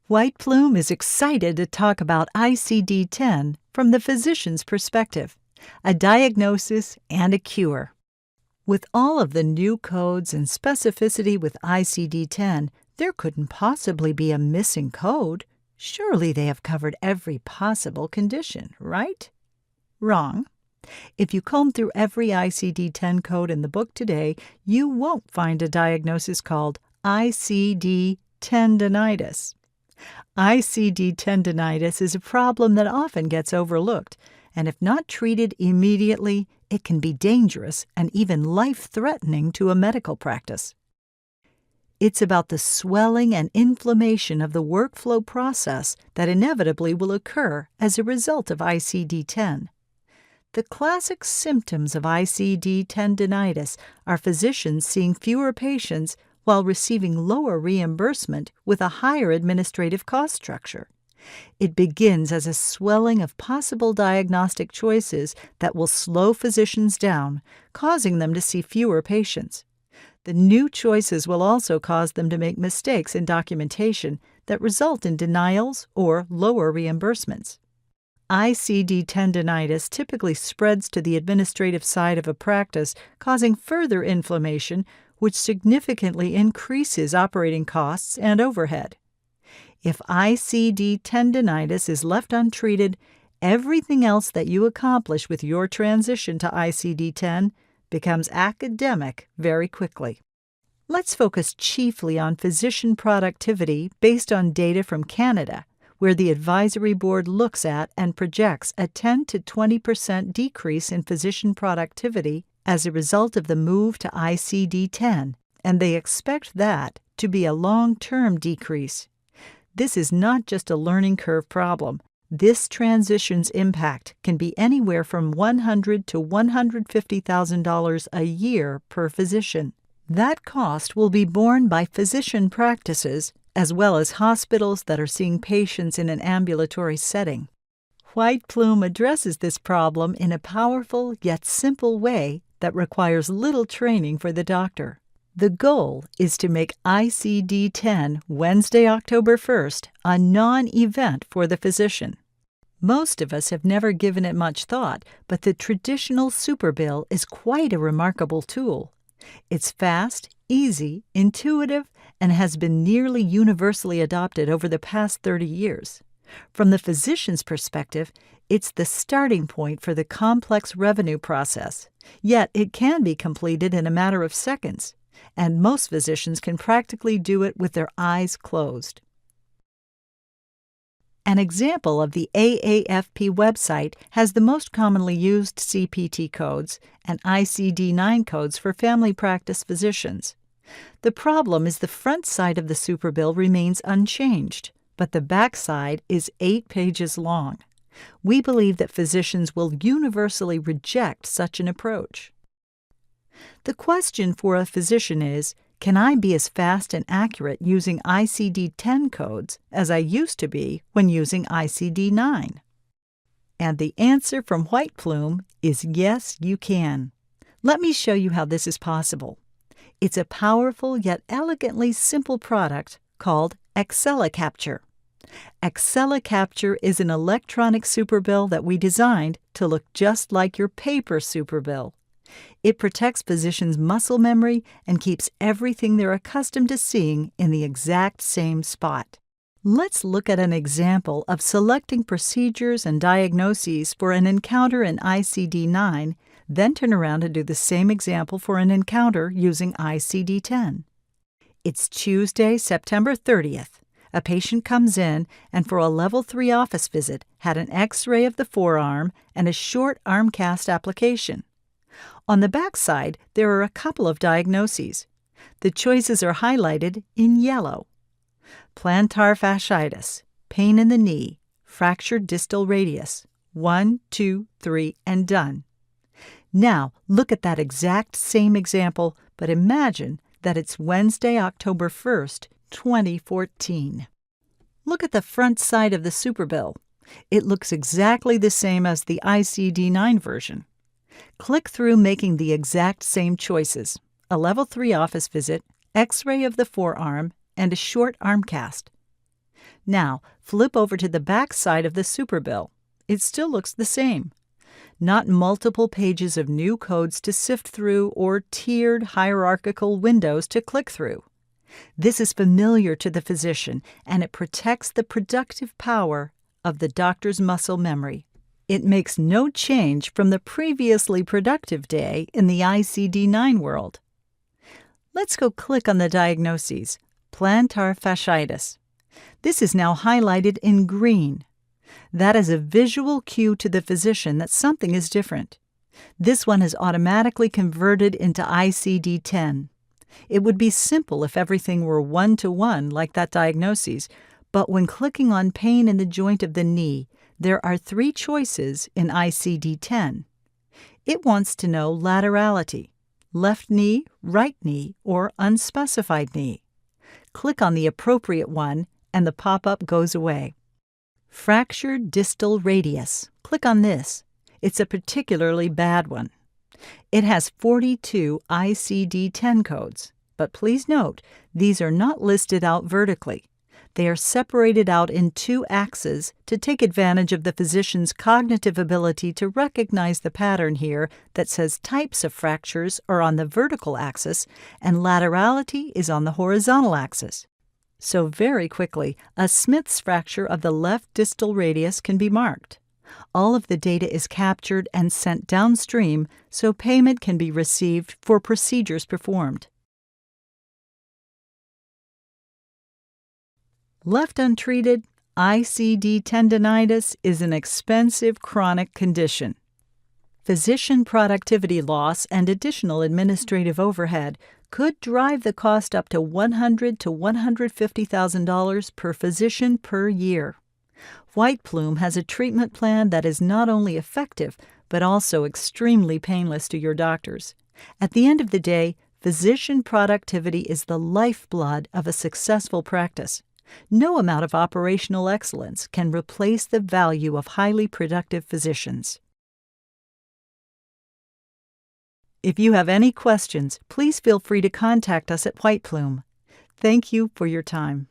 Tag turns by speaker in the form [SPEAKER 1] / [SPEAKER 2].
[SPEAKER 1] White Plume is excited to talk about ICD-10 from the physician's perspective, a diagnosis and a cure. With all of the new codes and specificity with ICD-10, there couldn't possibly be a missing code. Surely they have covered every possible condition, right? Wrong. If you comb through every ICD-10 code in the book today, you won't find a diagnosis called ICD-TENdonitis. ICD-TENdonitis is a problem that often gets overlooked, and if not treated immediately, it can be dangerous and even life-threatening to a medical practice. It's about the swelling and inflammation of the workflow process that inevitably will occur as a result of ICD-10. The classic symptoms of ICD-TENdonitis are physicians seeing fewer patients while receiving lower reimbursement with a higher administrative cost structure. It begins as a swelling of possible diagnostic choices that will slow physicians down, causing them to see fewer patients. The new choices will also cause them to make mistakes in documentation that result in denials or lower reimbursements. ICD-TENdonitis typically spreads to the administrative side of a practice, causing further inflammation, which significantly increases operating costs and overhead. If ICD-TENdonitis is left untreated, everything else that you accomplish with your transition to ICD-10 becomes academic very quickly. Let's focus chiefly on physician productivity based on data from Canada, where the advisory board looks at and projects a 10 to 20% decrease in physician productivity as a result of the move to ICD-10, and they expect that to be a long-term decrease. This is not just a learning curve problem. This transition's impact can be anywhere from $100,000 to $150,000 a year per physician. That cost will be borne by physician practices as well as hospitals that are seeing patients in an ambulatory setting. White Plume addresses this problem in a powerful yet simple way that requires little training for the doctor. The goal is to make ICD-10 Wednesday, October 1st a non-event for the physician. Most of us have never given it much thought, but the traditional superbill is quite a remarkable tool. It's fast, easy, intuitive, and has been nearly universally adopted over the past 30 years. From the physician's perspective, it's the starting point for the complex revenue process, yet it can be completed in a matter of seconds, and most physicians can practically do it with their eyes closed. An example of the AAFP website has the most commonly used CPT codes and ICD-9 codes for family practice physicians. The problem is the front side of the superbill remains unchanged, but the back side is 8 pages long. We believe that physicians will universally reject such an approach. The question for a physician is, can I be as fast and accurate using ICD-10 codes as I used to be when using ICD-9? And the answer from White Plume is yes, you can. Let me show you how this is possible. It's a powerful yet elegantly simple product called ExcellaCapture. ExcellaCapture is an electronic superbill that we designed to look just like your paper superbill. It protects physicians' muscle memory and keeps everything they're accustomed to seeing in the exact same spot. Let's look at an example of selecting procedures and diagnoses for an encounter in ICD-9, then turn around and do the same example for an encounter using ICD-10. It's Tuesday, September 30th. A patient comes in and for a Level 3 office visit had an X-ray of the forearm and a short arm cast application. On the back side, there are a couple of diagnoses. The choices are highlighted in yellow. Plantar fasciitis, pain in the knee, fractured distal radius, 1, 2, 3, and done. Now, look at that exact same example, but imagine that it's Wednesday, October 1st, 2014. Look at the front side of the superbill. It looks exactly the same as the ICD-9 version. Click through making the exact same choices: a Level 3 office visit, X-ray of the forearm, and a short arm cast. Now, flip over to the back side of the superbill. It still looks the same. Not multiple pages of new codes to sift through or tiered hierarchical windows to click through. This is familiar to the physician, and it protects the productive power of the doctor's muscle memory. It makes no change from the previously productive day in the ICD-9 world. Let's go click on the diagnoses. Plantar fasciitis. This is now highlighted in green. That is a visual cue to the physician that something is different. This one is automatically converted into ICD-10. It would be simple if everything were one-to-one like that diagnosis, but when clicking on pain in the joint of the knee, there are 3 choices in ICD-10. It wants to know laterality, left knee, right knee, or unspecified knee. Click on the appropriate one, and the pop-up goes away. Fractured distal radius. Click on this. It's a particularly bad one. It has 42 ICD-10 codes, but please note, these are not listed out vertically. They are separated out in 2 axes to take advantage of the physician's cognitive ability to recognize the pattern here that says types of fractures are on the vertical axis and laterality is on the horizontal axis. So very quickly, a Smith's fracture of the left distal radius can be marked. All of the data is captured and sent downstream so payment can be received for procedures performed. Left untreated, ICD-TENdonitis is an expensive chronic condition. Physician productivity loss and additional administrative overhead could drive the cost up to $100,000 to $150,000 per physician per year. Plume has a treatment plan that is not only effective, but also extremely painless to your doctors. At the end of the day, physician productivity is the lifeblood of a successful practice. No amount of operational excellence can replace the value of highly productive physicians. If you have any questions, please feel free to contact us at Plume. Thank you for your time.